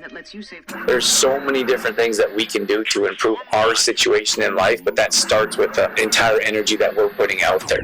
that lets you save. There's so many different things that we can do to improve our situation in life, but that starts with the entire energy that we're putting out there.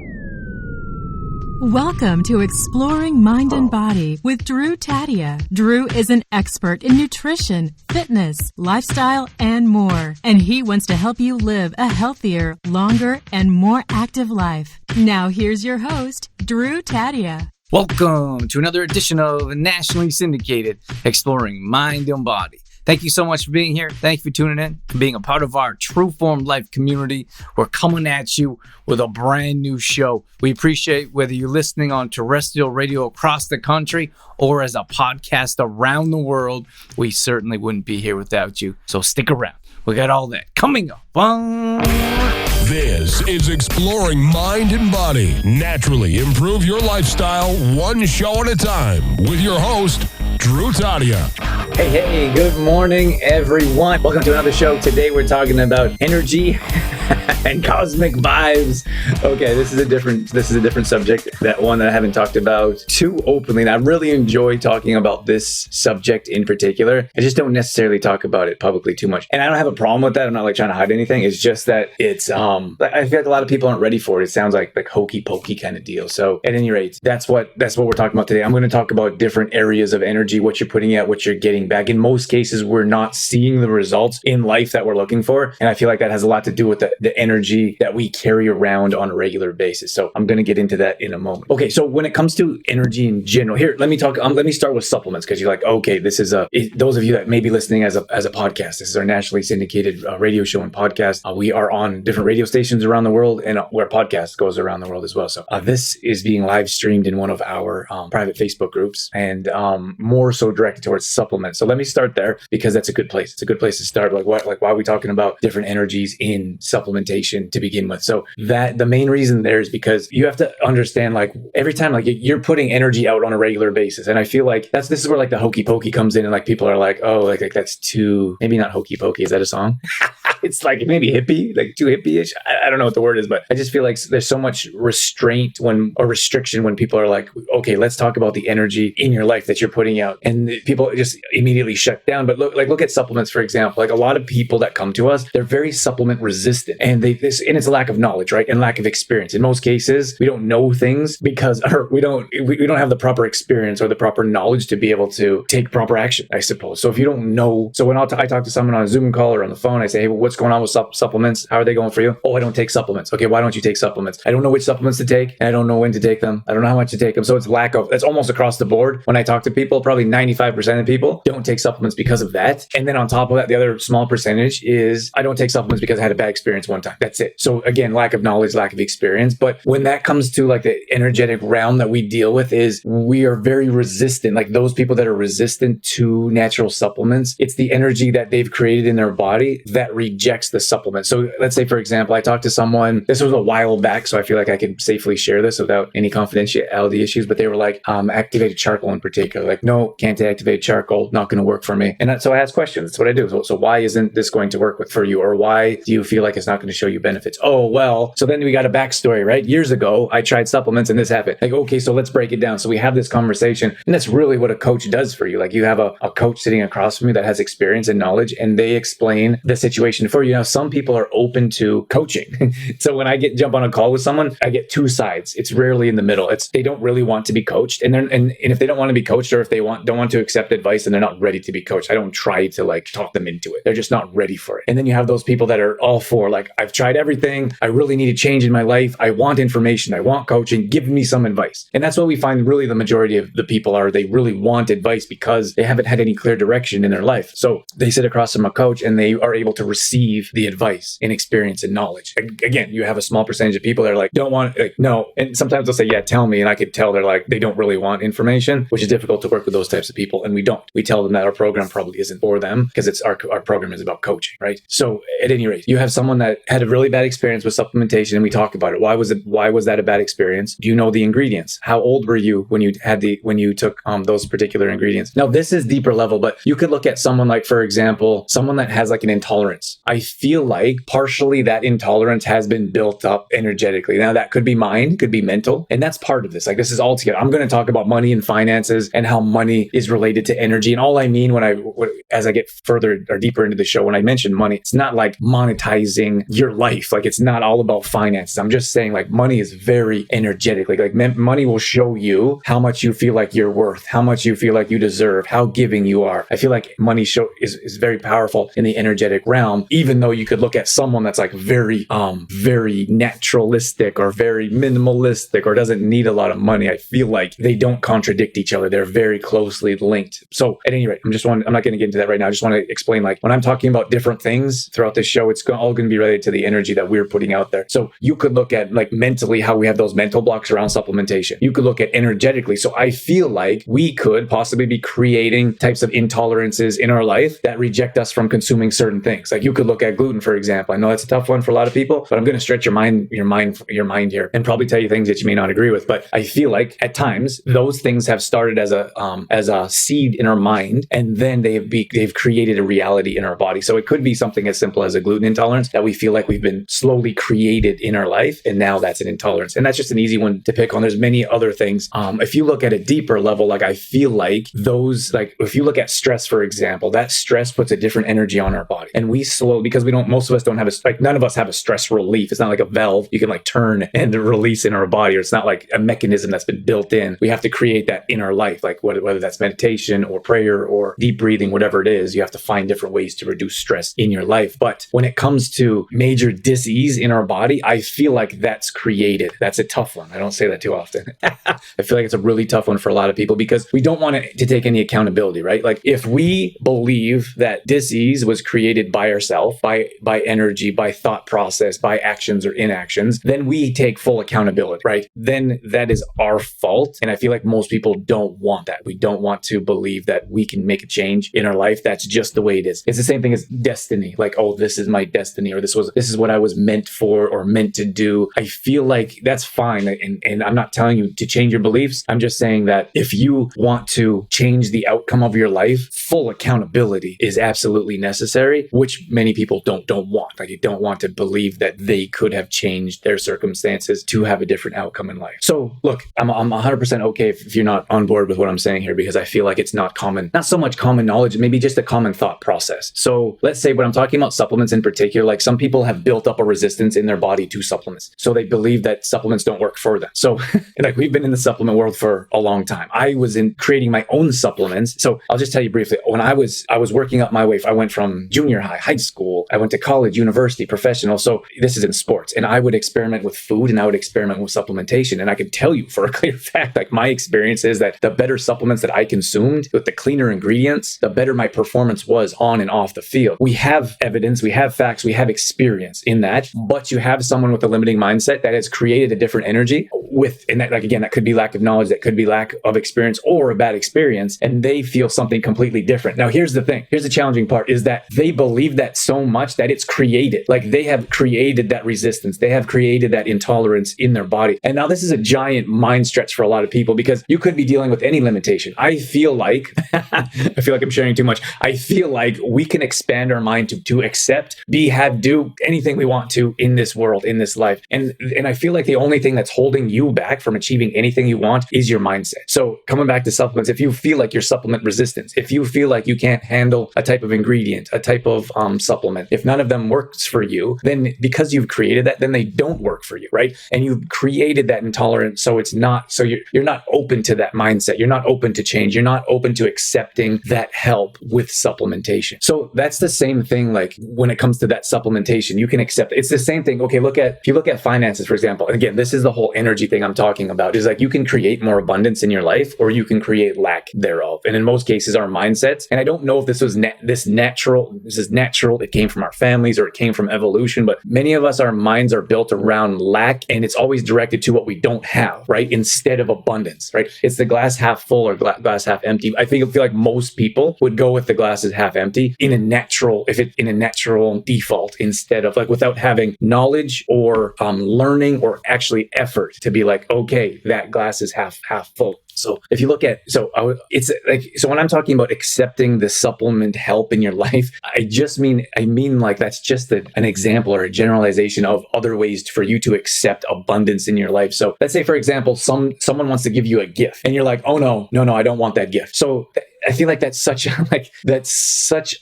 Welcome to Exploring Mind and Body with Drew Tadia. Drew is an expert in nutrition, fitness, lifestyle, and more. And he wants to help you live a healthier, longer, and more active life. Now here's your host, Drew Tadia. Welcome to another edition of Nationally Syndicated Exploring Mind and Body. Thank you so much for being here. Thank you for tuning in, for being a part of our True Form Life community. We're coming at you with a brand new show. We appreciate whether you're listening on terrestrial radio across the country or as a podcast around the world. We certainly wouldn't be here without you. So stick around. We got all that coming up. This is Exploring Mind and Body. Naturally improve your lifestyle one show at a time with your host, Drew Tadia. Hey, good morning, everyone. Welcome to another show. Today we're talking about energy and cosmic vibes. Okay, this is a different subject, that one that I haven't talked about too openly. And I really enjoy talking about this subject in particular. I just don't necessarily talk about it publicly too much. And I don't have a problem with that. I'm not like trying to hide anything. It's just that it's I feel like a lot of people aren't ready for it. It sounds like hokey pokey kind of deal. So at any rate, that's what we're talking about today. I'm going to talk about different areas of energy, what you're putting out, what you're getting back. In most cases, we're not seeing the results in life that we're looking for. And I feel like that has a lot to do with the energy that we carry around on a regular basis. So I'm going to get into that in a moment. Okay, so when it comes to energy in general, here, let me start with supplements, because you're like, okay, this is those of you that may be listening as a podcast, this is our nationally syndicated radio show and podcast. We are on different radio stations around the world, and where podcast goes around the world as well. So this is being live streamed in one of our private Facebook groups, and more so directed towards supplements. So let me start there, because that's a good place. It's a good place to start. Why are we talking about different energies in supplementation to begin with? So that the main reason there is because you have to understand, every time you're putting energy out on a regular basis, and I feel like this is where the hokey pokey comes in, and people are like, oh, like that's too, maybe not hokey pokey. Is that a song? It's maybe hippie, too hippie-ish. I don't know what the word is, but I just feel like there's so much restraint or restriction when people are like, okay, let's talk about the energy in your life that you're putting out. And people just immediately shut down. But look at supplements, for example. A lot of people that come to us, they're very supplement resistant. And it's a lack of knowledge, right? And lack of experience. In most cases, we don't know things because we don't have the proper experience or the proper knowledge to be able to take proper action, I suppose. So if you don't know, so when I talk to someone on a Zoom call or on the phone, I say, hey, what's going on with supplements? How are they going for you? Oh, I don't take supplements. Okay, why don't you take supplements? I don't know which supplements to take, and I don't know when to take them. I don't know how much to take them. So that's almost across the board. When I talk to people, probably 95% of people don't take supplements because of that. And then on top of that, the other small percentage is I don't take supplements because I had a bad experience one time. That's it. So again, lack of knowledge, lack of experience. But when that comes to the energetic realm that we deal with, is we are very resistant. Those people that are resistant to natural supplements, it's the energy that they've created in their body that rejects the supplement. So let's say, for example, I talked to someone, this was a while back, so I feel like I can safely share this without any confidentiality issues, but they were like, activated charcoal in particular. No, can't take activated charcoal, not going to work for me. And so I ask questions. That's what I do. So why isn't this going to work for you? Or why do you feel like it's not going to show you benefits? Oh, well, so then we got a backstory, right? Years ago, I tried supplements and this happened. Okay, so let's break it down. So we have this conversation, and that's really what a coach does for you. You have a coach sitting across from you that has experience and knowledge, and they explain the situation for you. Now, some people are open to coaching. So when I jump on a call with someone, I get two sides. It's rarely in the middle. They don't really want to be coached. And if they don't want to be coached, or if they don't want to accept advice and they're not ready to be coached, I don't try to talk them into it. They're just not ready for it. And then you have those people that are all for I've tried everything. I really need a change in my life. I want information. I want coaching. Give me some advice. And that's what we find really the majority of the people are. They really want advice because they haven't had any clear direction in their life. So they sit across from a coach and they are able to receive the advice and experience and knowledge. Again, you have a small percentage of people that are don't want, no. And sometimes they'll say, yeah, tell me. And I could tell they're they don't really want information, which is difficult to work with those types of people. And we don't. We tell them that our program probably isn't for them because our program is about coaching, right? So at any rate, you have someone that had a really bad experience with supplementation, and we talk about it. Why was that a bad experience? Do you know the ingredients? How old were you when you took those particular ingredients? Now, this is deeper level, but you could look at someone for example, someone that has an intolerance. I feel like partially that intolerance has been built up energetically. Now that could be mind, could be mental, and that's part of this. Like this is all together. I'm going to talk about money and finances and how money is related to energy. And all I mean as I get further or deeper into the show, when I mention money, it's not like monetizing your life. Like it's not all about finances. I'm just saying like money is very energetic. Like money will show you how much you feel like you're worth, how much you feel like you deserve, how giving you are. I feel like money is very powerful in the energetic realm, even though you could look at someone that's like very naturalistic or very minimalistic or doesn't need a lot of money. I feel like they don't contradict each other. They're very closely linked. So at any rate, I'm not going to get into that right now. I just want to explain like when I'm talking about different things throughout this show, it's all going to be related to the energy that we're putting out there. So you could look at like mentally how we have those mental blocks around supplementation. You could look at energetically. So I feel like we could possibly be creating types of intolerances in our life that reject us from consuming certain things. Like you could look at gluten, for example. I know that's a tough one for a lot of people, but I'm going to stretch your mind here and probably tell you things that you may not agree with. But I feel like at times those things have started as a seed in our mind, and then they've created a reality in our body. So it could be something as simple as a gluten intolerance that we feel like we've been slowly created in our life, and now that's an intolerance. And that's just an easy one to pick on. There's many other things. If you look at a deeper level, like I feel like those, like if you look at stress, for example, that stress puts a different energy on our body, and we slowly, because most of us don't have none of us have a stress relief. It's not like a valve you can like turn and release in our body, or it's not like a mechanism that's been built in. We have to create that in our life, like whether that's meditation or prayer or deep breathing, whatever it is. You have to find different ways to reduce stress in your life. But when it comes to major dis-ease in our body, I feel like that's created. That's a tough one. I don't say that too often. I feel like it's a really tough one for a lot of people because we don't want to take any accountability, right? Like if we believe that dis-ease was created by ourselves, by energy, by thought process, by actions or inactions, then we take full accountability, right? Then that is our fault. And I feel like most people don't want that. We don't want to believe that we can make a change in our life. That's just the way it is. It's the same thing as destiny. Like, oh, this is my destiny, or this is what I was meant for or meant to do. I feel like that's fine. And I'm not telling you to change your beliefs. I'm just saying that if you want to change the outcome of your life, full accountability is absolutely necessary, which many people don't want. Like, you don't want to believe that they could have changed their circumstances to have a different outcome in life. So look, I'm 100% okay if you're not on board with what I'm saying here, because I feel like it's not so much common knowledge, maybe just a common thought process. So let's say when I'm talking about supplements in particular, like some people have built up a resistance in their body to supplements. So they believe that supplements don't work for them. So like we've been in the supplement world for a long time. I was in creating my own supplements. So I'll just tell you briefly, when I was working up my way, I went from junior high, high school, I went to college, university, professional. So this is in sports. And I would experiment with food and I would experiment with supplementation. And I can tell you for a clear fact, like my experience is that the better supplements that I consumed with the cleaner ingredients, the better my performance was on and off the field. We have evidence, we have facts, we have experience in that, but you have someone with a limiting mindset that has created a different energy and that, like, again, that could be lack of knowledge, that could be lack of experience or a bad experience, and they feel something completely different. Now, here's the thing. Here's the challenging part, is that they believe that so much that it's created. Like, they have created that resistance. They have created that intolerance in their body. And now this is a giant mind stretch for a lot of people, because you could be dealing with any limitation. I feel like I'm sharing too much. I feel like we can expand our mind to accept, do anything we want to in this world, in this life. And I feel like the only thing that's holding you back from achieving anything you want is your mindset. So coming back to supplements, if you feel like you're supplement resistant, if you feel like you can't handle a type of ingredient, a type of supplement, if none of them works for you, then because you've created that, then they don't work for you, right? And you've created that intolerance. So you're not open to that mindset. You're not open to change. You're not open to accepting that help with supplementation. So that's the same thing. Like when it comes to that supplementation, you can accept it. It's the same thing. Okay, if you look at finances, for example, and again, this is the whole energy thing I'm talking about, is like you can create more abundance in your life or you can create lack thereof. And in most cases, our mindsets, and I don't know if this was natural, it came from our families or it came from evolution, but many of us, our minds are built around lack, and it's always directed to what we don't have, right? Instead of abundance, right? It's the glass half full or glass half empty. I feel like most people would go with the glass is half empty in a natural default, instead of like without having knowledge or learning or actually effort to be like, okay, that glass is half full. So if you look at, it's like, so when I'm talking about accepting the supplement help in your life, I mean like that's just an example or a generalization of other ways for you to accept abundance in your life. So let's say, for example, someone wants to give you a gift and you're like, oh no, I don't want that gift. So I feel like that's such,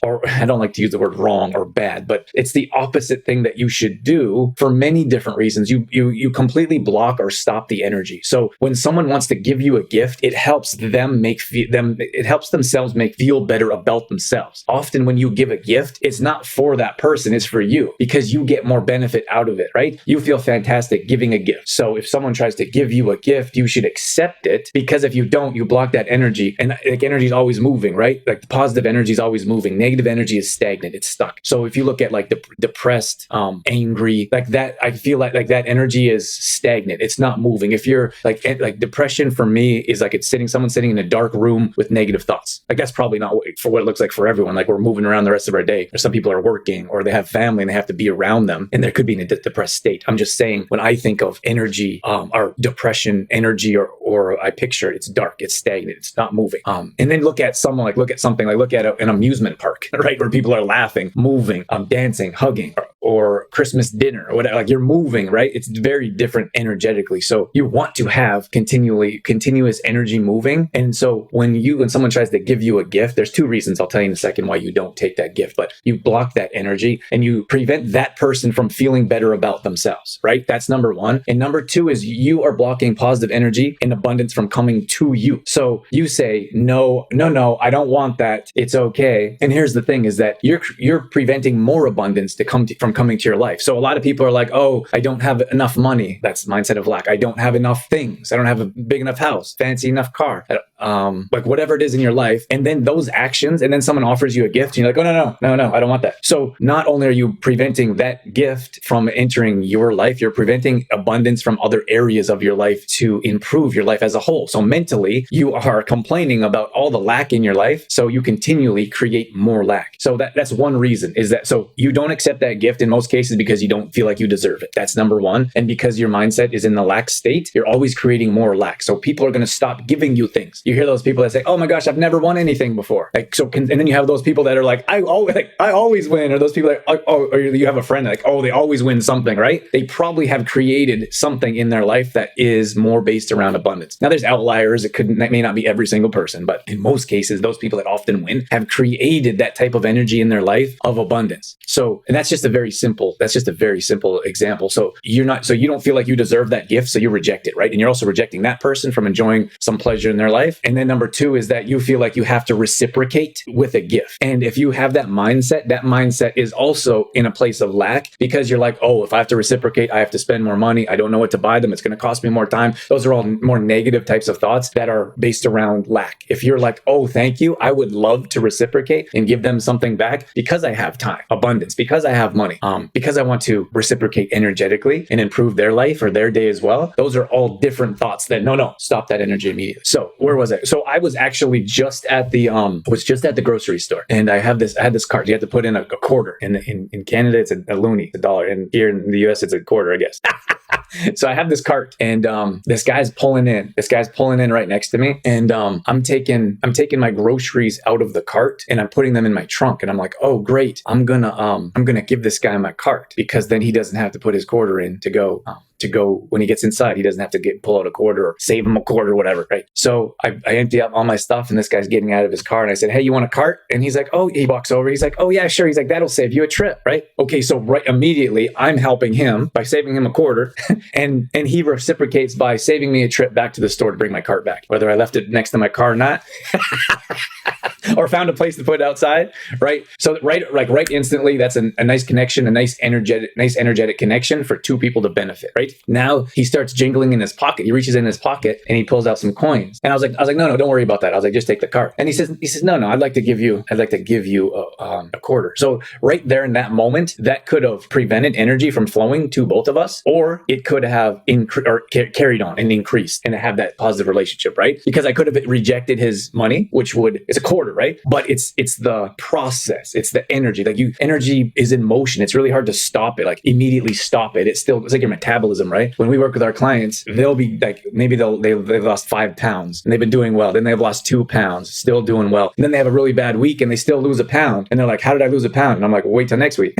or I don't like to use the word wrong or bad, but it's the opposite thing that you should do for many different reasons. You completely block or stop the energy. So when someone wants to give you a gift, it helps it helps themselves feel better about themselves. Often when you give a gift, it's not for that person, it's for you, because you get more benefit out of it, right? You feel fantastic giving a gift. So if someone tries to give you a gift, you should accept it, because if you don't, you block that energy, and like energy is always moving, right? Like the positive energy is always moving. Negative energy is stagnant. It's stuck. So if you look at like the depressed, angry, like that, I feel like that energy is stagnant. It's not moving. If you're like depression for me is like someone sitting in a dark room with negative thoughts. Like that's probably not for what it looks like for everyone. Like we're moving around the rest of our day, or some people are working, or they have family and they have to be around them, and there could be in a depressed state. I'm just saying, when I think of energy, or depression energy, or I picture it's dark, it's stagnant, it's not moving. And then look at an amusement park, right? Where people are laughing, moving, dancing, hugging, or Christmas dinner, or whatever. Like you're moving, right? It's very different energetically. So you want to have continuous energy moving. And so when someone tries to give you a gift, there's two reasons I'll tell you in a second why you don't take that gift, but you block that energy and you prevent that person from feeling better about themselves, right? That's number one. And number two is you are blocking positive energy and abundance from coming to you. So you say, no, I don't want that. It's okay. And here's the thing is that you're preventing more abundance from coming to your life. So a lot of people are like, oh, I don't have enough money. That's mindset of lack. I don't have enough things. I don't have a big enough house, fancy enough car, like whatever it is in your life. And then those actions, and then someone offers you a gift and you're like, oh, no, I don't want that. So not only are you preventing that gift from entering your life, you're preventing abundance from other areas of your life to improve your life as a whole. So mentally, you are complaining about all the lack in your life. So you continually create more lack. So that's one reason, is that so you don't accept that gift in most cases because you don't feel like you deserve it. That's number one. And because your mindset is in the lack state, you're always creating more lack. So people are going to stop giving you things. You hear those people that say, oh my gosh, I've never won anything before. And then you have those people that are like, I always win. Or those people that, or you have a friend like, oh, they always win something, right? They probably have created something in their life that is more based around abundance. Now there's outliers. That may not be every single person, but in most cases, those people that often win have created that type of energy in their life of abundance. So, and that's just a very simple example. So you don't feel like you deserve that gift. So you reject it, right? And you're also rejecting that person from enjoying some pleasure in their life. And then number two is that you feel like you have to reciprocate with a gift. And if you have that mindset is also in a place of lack, because you're like, oh, if I have to reciprocate, I have to spend more money. I don't know what to buy them. It's going to cost me more time. Those are all more negative types of thoughts that are based around lack. If you're like, oh, thank you, I would love to reciprocate and give them something back because I have time, abundance, because I have money, because I want to reciprocate energetically and improve their life or their day as well. Those are all different thoughts that no, stop that energy immediately. So where was I? So I was actually just at the grocery store, and I had this cart. You have to put in a quarter. In Canada, it's a loonie, a dollar. And here in the US, it's a quarter, I guess. So I have this cart, and this guy's pulling in right next to me, and I'm taking my groceries out of the cart and I'm putting them in my trunk, and I'm like, oh great, I'm gonna give this guy my cart, because then he doesn't have to put his quarter in to go when he gets inside. He doesn't have to pull out a quarter or save him a quarter or whatever, right? So I empty out all my stuff, and this guy's getting out of his car, and I said, hey, you want a cart? And he's like, oh, he walks over. He's like, oh yeah, sure. He's like, that'll save you a trip, right? Okay, so right immediately I'm helping him by saving him a quarter, and he reciprocates by saving me a trip back to the store to bring my cart back, whether I left it next to my car or not. Or found a place to put it outside, right? So right instantly, that's a nice connection, a nice energetic connection for two people to benefit, right? Now he starts jingling in his pocket. He reaches in his pocket and he pulls out some coins. And I was like, no, don't worry about that. I was like, just take the cart. And he says, no, I'd like to give you a quarter. So right there in that moment, that could have prevented energy from flowing to both of us, or it could have carried on and increased and have that positive relationship, right? Because I could have rejected his money, it's a quarter, right? right? But it's the process. It's the energy. Like energy is in motion. It's really hard to stop it, like immediately stop it. It's like your metabolism, right? When we work with our clients, they'll be like, maybe they've lost 5 pounds and they've been doing well. Then they've lost 2 pounds, still doing well. And then they have a really bad week and they still lose a pound. And they're like, how did I lose a pound? And I'm like, well, wait till next week.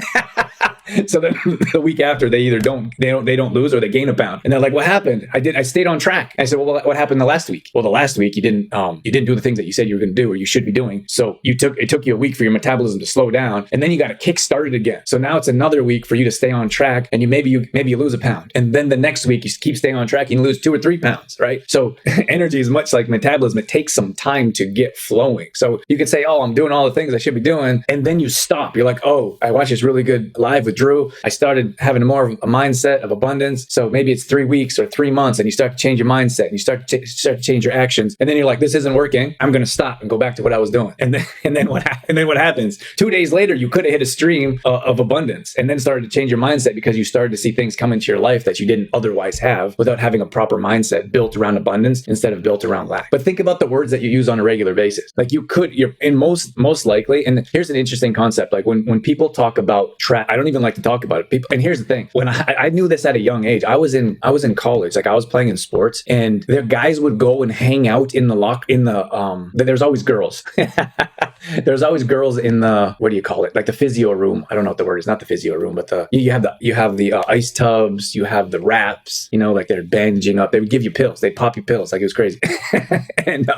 So then the week after, they either don't lose or they gain a pound. And they're like, what happened? I stayed on track. I said, well, what happened the last week? Well, the last week you didn't do the things that you said you were going to do or you should be doing. So it took you a week for your metabolism to slow down, and then you got to kick start it again. So now it's another week for you to stay on track, and maybe you lose a pound, and then the next week you keep staying on track and you lose 2 or 3 pounds, right? So energy is much like metabolism. It takes some time to get flowing. So you could say, oh, I'm doing all the things I should be doing, and then you stop. You're like, oh, I watched this really good live with Drew. I started having more of a mindset of abundance. So maybe it's 3 weeks or 3 months, and you start to change your mindset and you start to change your actions. And then you're like, this isn't working. I'm going to stop and go back to what I was doing. And then what happens? 2 days later, you could have hit a stream of abundance and then started to change your mindset because you started to see things come into your life that you didn't otherwise have without having a proper mindset built around abundance instead of built around lack. But think about the words that you use on a regular basis. Like you're in most likely, and here's an interesting concept. Like when people talk about I don't even like to talk about it. And here's the thing: when I knew this at a young age, I was in college, like I was playing in sports, and the guys would go and hang out in there's always girls. There's always girls in the, what do you call it? Like the physio room. I don't know what the word is, not the physio room, but you have the ice tubs, you have the wraps, like they're bandaging up. They would give you pills. They'd pop you pills. Like it was crazy. And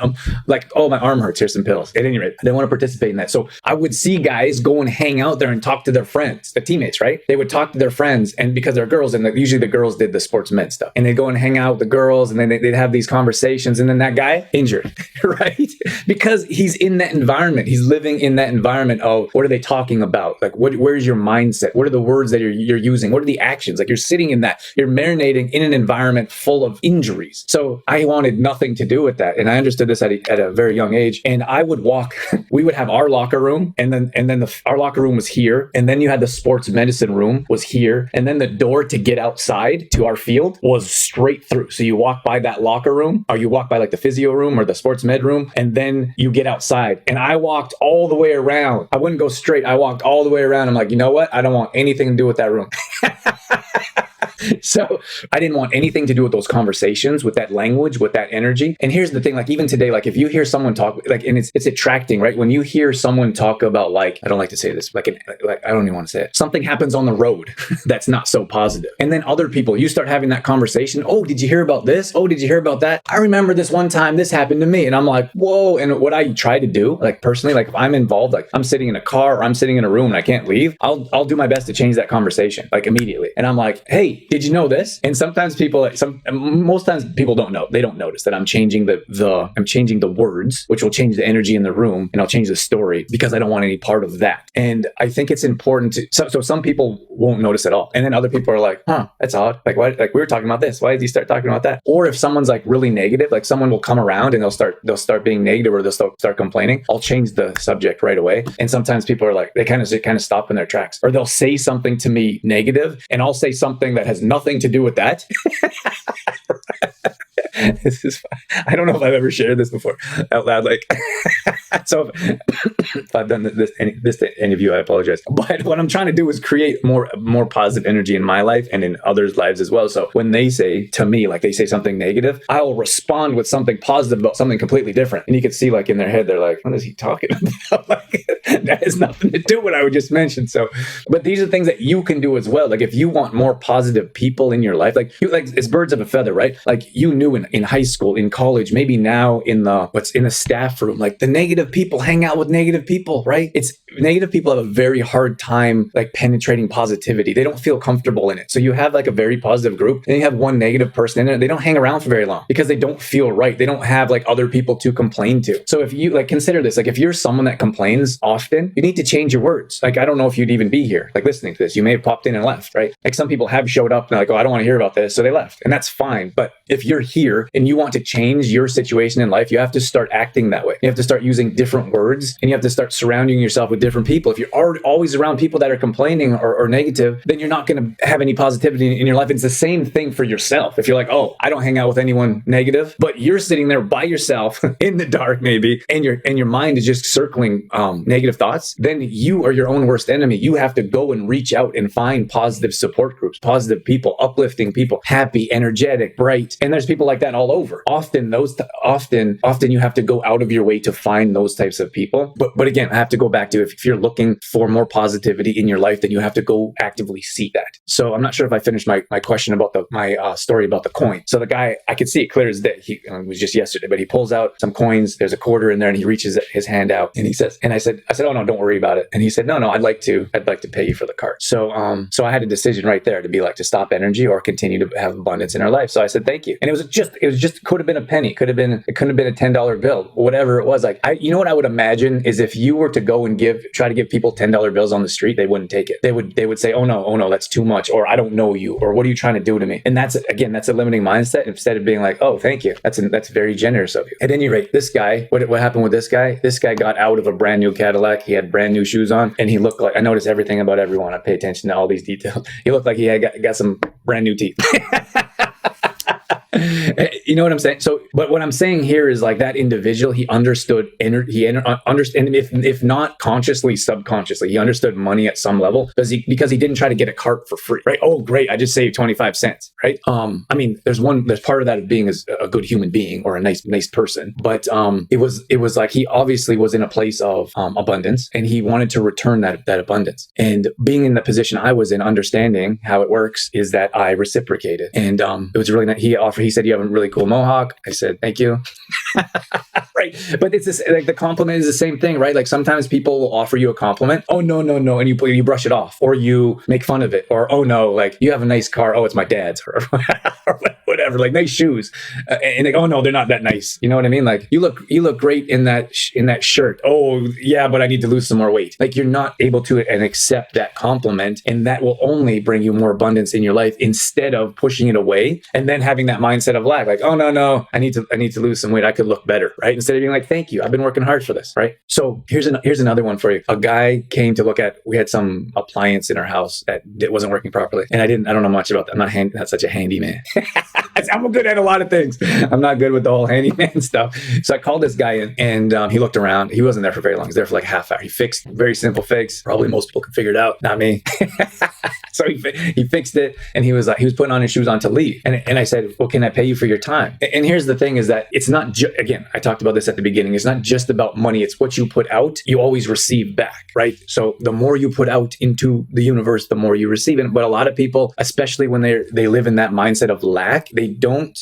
like, oh, my arm hurts. Here's some pills. At any rate, I didn't want to participate in that. So I would see guys go and hang out there and talk to their friends, the teammates, right? They would talk to their friends, and because they're girls, and usually the girls did the sports med stuff, and they'd go and hang out with the girls, and then they'd have these conversations, and then that guy injured, right? Because he's in that environment. He's living in that environment of, what are they talking about? Like, where's your mindset? What are the words that you're using? What are the actions? Like, you're sitting in that, you're marinating in an environment full of injuries. So I wanted nothing to do with that. And I understood this at a very young age. And I would walk, we would have our locker room, and then our locker room was here. And then you had the sports medicine room was here. And then the door to get outside to our field was straight through. So you walk by that locker room, or you walk by like the physio room or the sports med room, and then you get outside. And I walked all the way around. I wouldn't go straight. I walked all the way around. I'm like, you know what? I don't want anything to do with that room. So I didn't want anything to do with those conversations, with that language, with that energy. And here's the thing, like even today, like if you hear someone talk, like, and it's attracting, right? When you hear someone talk about, like, I don't like to say this, like I don't even want to say it. Something happens on the road that's not so positive. And then other people, you start having that conversation. Oh, did you hear about this? Oh, did you hear about that? I remember this one time this happened to me. And I'm like, whoa. And what I try to do, like personally, like if I'm involved, like I'm sitting in a car or I'm sitting in a room and I can't leave, I'll do my best to change that conversation, like immediately. And I'm like, hey, did you know this? And sometimes most times people don't know. They don't notice that I'm changing I'm changing the words, which will change the energy in the room, and I'll change the story because I don't want any part of that. And I think it's important so some people won't notice at all. And then other people are like, huh, that's odd. Like, why? Like we were talking about this. Why did he start talking about that? Or if someone's like really negative, like someone will come around and they'll start being negative, or they'll start complaining. I'll change the subject right away. And sometimes people are like, they kind of stop in their tracks, or they'll say something to me negative, and I'll say something that has nothing to do with that. This is fun. I don't know if I've ever shared this before out loud. Like, so if I've done this to any of you, I apologize. But what I'm trying to do is create more positive energy in my life and in others' lives as well. So when they say to me, like they say something negative, I'll respond with something positive about something completely different. And you can see, like in their head, they're like, what is he talking about? Like, that has nothing to do with what I just mentioned. So, but these are things that you can do as well. Like if you want more positive people in your life, like it's birds of a feather, right? Like you knew in high school, in college, maybe now in the staff room, like the negative people hang out with negative people, right? It's negative people have a very hard time like penetrating positivity. They don't feel comfortable in it. So you have like a very positive group, and you have one negative person in there. They don't hang around for very long because they don't feel right. They don't have like other people to complain to. So if you like consider this, like if you're someone that complains often, you need to change your words. Like I don't know if you'd even be here, like listening to this. You may have popped in and left, right? Like some people have showed up and like, oh, I don't want to hear about this. So they left, and that's fine. But if you're here and you want to change your situation in life, you have to start acting that way. You have to start using different words, and you have to start surrounding yourself with different people. If you're always around people that are complaining or negative, then you're not going to have any positivity in your life. It's the same thing for yourself. If you're like, oh, I don't hang out with anyone negative, but you're sitting there by yourself in the dark maybe, and your mind is just circling negative thoughts, then you are your own worst enemy. You have to go and reach out and find positive support groups, positive people, uplifting people, happy, energetic, bright. And there's people like that all over. Often you have to go out of your way to find those types of people. But again, I have to go back to if you're looking for more positivity in your life, then you have to go actively seek that. So I'm not sure if I finished my question about my story about the coin. So the guy, I could see it clear as day. It was just yesterday, but he pulls out some coins. There's a quarter in there, and he reaches his hand out, and he says, and I said, oh no, don't worry about it. And he said, no, I'd like to pay you for the cart. So I had a decision right there to be like, to stop energy or continue to have abundance in our life. So I said, thank you. And it was just could have been a penny, it couldn't have been a $10 bill, whatever it was. Like, you know what I would imagine is if you were to go and try to give people $10 bills on the street, they wouldn't take it. They would say, oh no, that's too much, or I don't know you, or what are you trying to do to me? And that's a limiting mindset. Instead of being like, oh, thank you, that's very generous of you. At any rate, this guy, what happened with this guy? This guy got out of a brand new Cadillac. He had brand new shoes on, and he looked like, I noticed everything about everyone. I pay attention to all these details. He looked like he had got some brand new teeth. You know what I'm saying? So, but what I'm saying here is like that individual, he understood energy. Understand, if not consciously, subconsciously, he understood money at some level because he didn't try to get a cart for free, right? Oh, great, I just saved 25 cents, right? I mean, there's part of that of being a good human being or a nice person, but it was like he obviously was in a place of abundance, and he wanted to return that abundance. And being in the position I was in, understanding how it works, is that I reciprocated, and it was really nice. He said, you have a really cool mohawk. I said, thank you. Right. But it's this, like, the compliment is the same thing, right? Like sometimes people will offer you a compliment. Oh, no. And you brush it off, or you make fun of it, or, oh no, like, you have a nice car. Oh, it's my dad's, or whatever, like nice shoes. And like, oh no, they're not that nice. You know what I mean? Like, you look great in that shirt. Oh yeah, but I need to lose some more weight. Like, you're not able to and accept that compliment. And that will only bring you more abundance in your life, instead of pushing it away and then having that mindset of lack. Like, oh no, I need to lose some weight. I could look better, right? Instead of being like, thank you, I've been working hard for this, right? So here's another one for you. A guy came to look at, we had some appliance in our house that wasn't working properly, and I don't know much about that. I'm not such a handyman. I'm good at a lot of things. I'm not good with the whole handyman stuff. So I called this guy in, and he looked around. He wasn't there for very long. He was there for like half hour. He fixed, very simple fix. Probably most people can figure it out, not me. So he fixed it, and he was putting on his shoes on to leave. And I said, well, can I pay you for your time? And here's the thing, is that it's not again, I talked about this at the beginning. It's not just about money. It's what you put out, you always receive back, right? So the more you put out into the universe, the more you receive. But a lot of people, especially when they live in that mindset of lack, they don't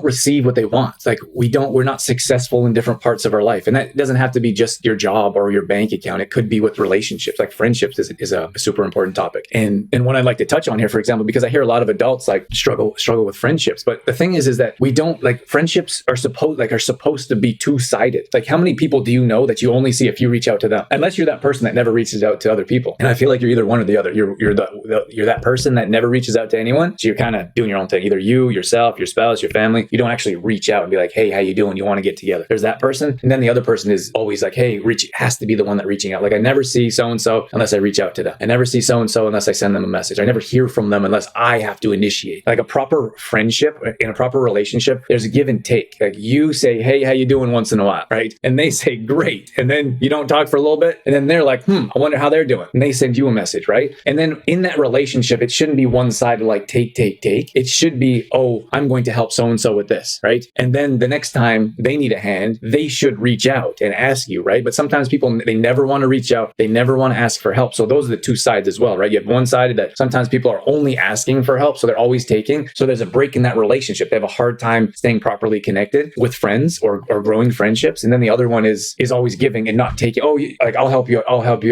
receive what they want. It's like, we're not successful in different parts of our life. And that doesn't have to be just your job or your bank account. It could be with relationships. Like friendships is a super important topic. And one I'd like to touch on here, for example, because I hear a lot of adults like struggle with friendships. But the thing is that we don't, like, friendships are supposed to be two-sided. Like, how many people do you know that you only see if you reach out to them? Unless you're that person that never reaches out to other people. And I feel like you're either one or the other. You're that person that never reaches out to anyone. So you're kind of doing your own thing. Either you, yourself, your spouse, your family. You don't actually reach out and be like, hey, how you doing? You want to get together. There's that person. And then the other person is always like, hey, has to be the one that reaching out. Like, I never see so-and-so unless I reach out to them. I never see so-and-so unless I send them a message. I never hear from them unless I have to initiate. Like, a proper friendship, in a proper relationship, there's a give and take. Like, you say, hey, how you doing, once in a while, right? And they say, great. And then you don't talk for a little bit. And then they're like, I wonder how they're doing. And they send you a message, right? And then in that relationship, it shouldn't be one-sided, like take. It should be, oh, I'm going to help so-and-so with this, right? And then the next time they need a hand, they should reach out and ask you, right? But sometimes people, they never want to reach out. They never want to ask for help. So those are the two sides as well, right? You have one side that sometimes people are only asking for help, so they're always taking. So there's a break in that relationship. They have a hard time staying properly connected with friends or growing friendships. And then the other one is always giving and not taking. Oh, like, I'll help you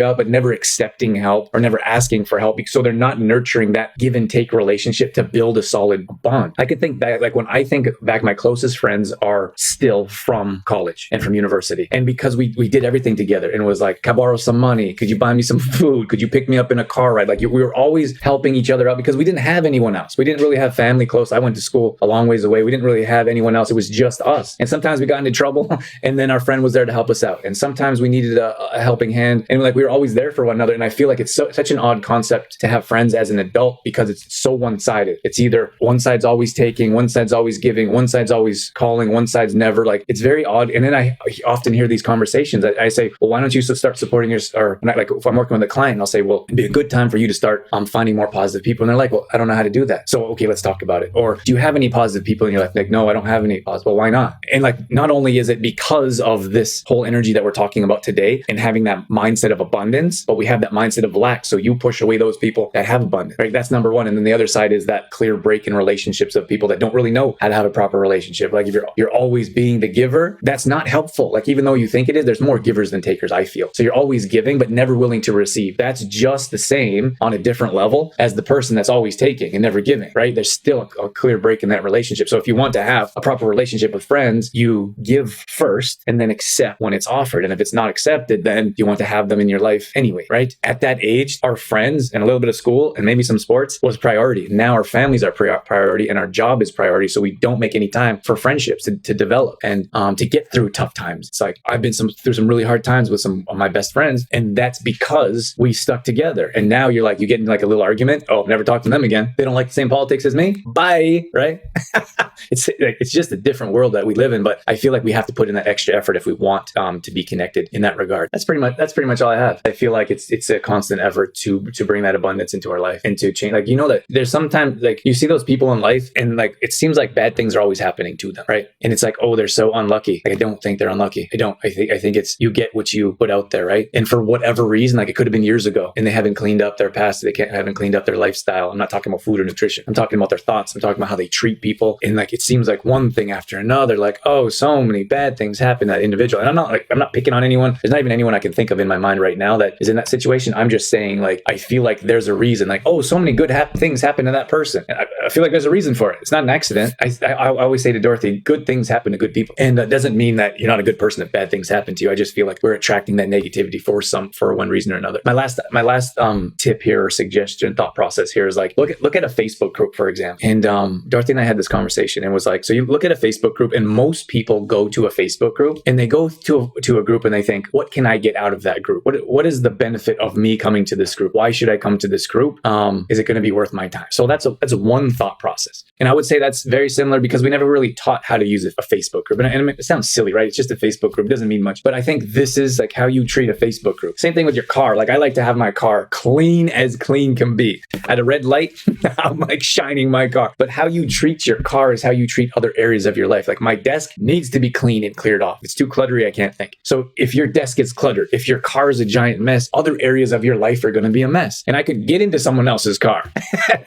out, but never accepting help or never asking for help. So they're not nurturing that give and take relationship to build a solid bond. I could think back, like when I think back, my closest friends are still from college and from university. And because we did everything together and it was like, can I borrow some money? Could you buy me some food? Could you pick me up in a car ride? Like we were always helping each other out because we didn't have anyone else. We didn't really have family close. I went to school a long ways away. We didn't really have anyone else. It was just us. And sometimes we got into trouble and then our friend was there to help us out. And sometimes we needed a helping hand, and like we were always there for one another. And I feel like it's such an odd concept to have friends as an adult because it's so one-sided. It's either one side's always taking, one side's always giving, one side's always calling, one side's never. Like it's very odd. And then I often hear these conversations. I say, well, why don't you start supporting or like if I'm working with a client, I'll say, well, it'd be a good time for you to start finding more positive people. And they're like, well, I don't know how to do that. So okay, let's talk about it. Or do you have any positive people in your life? Like, no, I don't have any positive. Well, why not? And like, not only is it because of this whole energy that we're talking about today and having that mindset of abundance, but we have that mindset of lack. So you push away those people that have abundance, right? That's number one. And then the other side is that clear break in relationships of people that don't really know how to have a proper relationship. Like if you're always being the giver, that's not helpful. Like even though you think it is, there's more givers than takers, I feel. So you're always giving, but never willing to receive. That's just the same on a different level as the person that's always taking and never giving, right? There's still a clear break in that relationship. So if you want to have a proper relationship with friends, you give first and then accept when it's offered. And if it's not accepted, then you want to have them in your life anyway, right? At that age, our friends and a little bit of school and maybe some sports was priority. Now our families are priority and our job is priority. So we don't make any time for friendships to develop and to get through tough times. It's like I've been through some really hard times with some of my best friends, and that's because we stuck together. And now you get in like a little argument. Oh, never talk to them again. They don't like the same politics as me. Bye, right? It's just a different world that we live in. But I feel like we have to put in that extra effort if we want to be connected in that regard. That's pretty much all I have. I feel like it's a constant effort to bring that abundance into our life and to change. Like, you know, that there's sometimes like you see those people in life and like it seems like bad things are always happening to them, right? And it's like, oh, they're so unlucky. Like, I don't think they're unlucky. I think it's you get what you put out there, right? And for whatever reason, like it could have been years ago and they haven't cleaned up their past. Haven't cleaned up their lifestyle. I'm not talking about food or nutrition. I'm talking about their thoughts. I'm talking about how they treat people. And like it seems like one thing after another, like, oh, so many bad things happen to that individual. And I'm not picking on anyone. There's not even anyone I can think of in my mind right now that is in that situation. I'm just saying, like, I feel like there's a reason, like, oh, so many good things happen to that person. And I feel like there's a reason for it. It's not an accident. I always say to Dorothy, good things happen to good people. And that doesn't mean that you're not a good person if bad things happen to you. I just feel like we're attracting that negativity for one reason or another. My last tip here or suggestion, thought process here is like, look at a Facebook group, for example. And Dorothy and I had this conversation and was like, so you look at a Facebook group and most people go to a Facebook group and they go to a group and they think, what can I get out of that group? What is the benefit of me coming to this group? Why should I come to this group? Is it going to be worth my time? So that's one thought process. And I would say that's very similar because we never really taught how to use a Facebook group. And it sounds silly, right? It's just a Facebook group. It doesn't mean much. But I think this is like how you treat a Facebook group. Same thing with your car. Like I like to have my car clean as clean can be. At a red light, I'm like shining my car. But how you treat your car is how you treat other areas of your life. Like my desk needs to be clean and cleared off. It's too cluttery, I can't think. So if your desk is cluttered, if your car is a giant mess, other areas of your life are going to be a mess. And I could get into someone else's car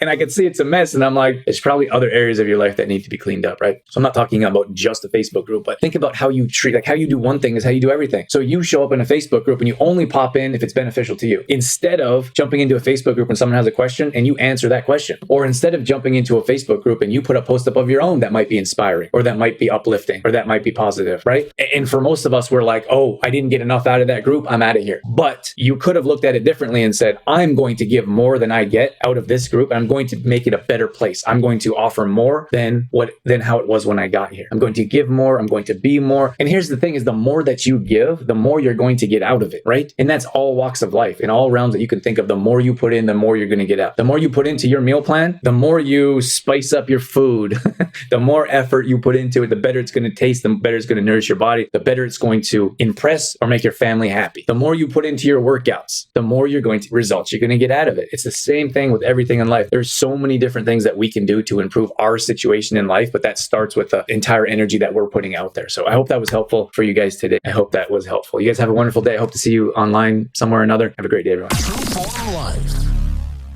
and I could see it's a mess. And I'm like, there's probably other areas of your life that need to be cleaned up, right? So I'm not talking about just a Facebook group, but think about how you treat, like how you do one thing is how you do everything. So you show up in a Facebook group and you only pop in if it's beneficial to you, instead of jumping into a Facebook group when someone has a question and you answer that question. Or instead of jumping into a Facebook group and you put a post up of your own that might be inspiring or that might be uplifting or that might be positive, right? And for most of us, we're like, oh, I didn't get enough out of that group. I'm out of here. But you could have looked at it differently and said, I'm going to give more than I get out of this group. And I'm going to make it a better place. I'm going to offer more than how it was when I got here. I'm going to give more. I'm going to be more. And here's the thing is the more that you give, the more you're going to get out of it, right? And that's all walks of life in all realms that you can think of. The more you put in, the more you're going to get out. The more you put into your meal plan, the more you spice up your food, the more effort you put into it, the better it's going to taste, the better it's going to nourish your body, the better it's going to impress or make your family happy. The more you put into your workouts, the more results you're going to get out of it. It's the same thing with everything in life. There's so many different things that we can do to improve our situation in life, but that starts with the entire energy that we're putting out there. So I hope that was helpful for you guys today. I hope that was helpful. You guys have a wonderful day. I hope to see you online somewhere or another. Have a great day, everyone. True Form Life.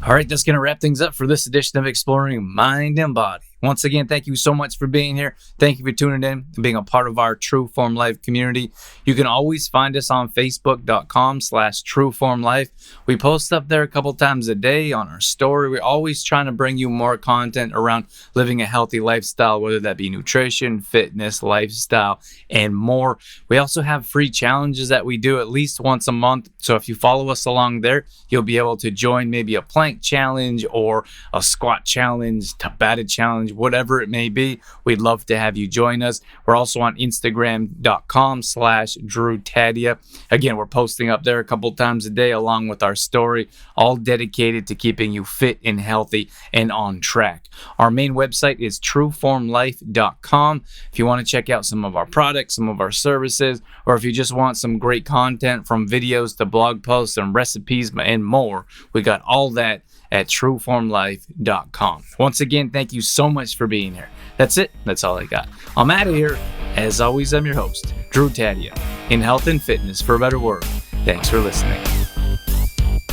All right, that's going to wrap things up for this edition of Exploring Mind and Body Once again, thank you so much for being here. Thank you for tuning in and being a part of our True Form Life community. You can always find us on Facebook.com/TrueFormLife. We post up there a couple times a day on our story. We're always trying to bring you more content around living a healthy lifestyle, whether that be nutrition, fitness, lifestyle, and more. We also have free challenges that we do at least once a month. So if you follow us along there, you'll be able to join maybe a plank challenge or a squat challenge, Tabata challenge, whatever it may be. We'd love to have you join us. We're also on Instagram.com/DrewTadia. Again, we're posting up there a couple times a day along with our story, all dedicated to keeping you fit and healthy and on track. Our main website is trueformlife.com. If you want to check out some of our products, some of our services, or if you just want some great content from videos to blog posts and recipes and more, we got all that at trueformlife.com. Once again, thank you so much for being here. That's it. That's all I got. I'm out of here. As always, I'm your host, Drew Tadia, in health and fitness for a better world. Thanks for listening.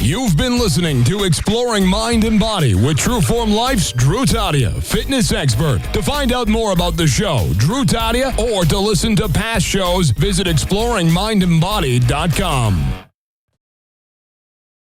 You've been listening to Exploring Mind and Body with True Form Life's Drew Tadia, fitness expert. To find out more about the show, Drew Tadia, or to listen to past shows, visit exploringmindandbody.com.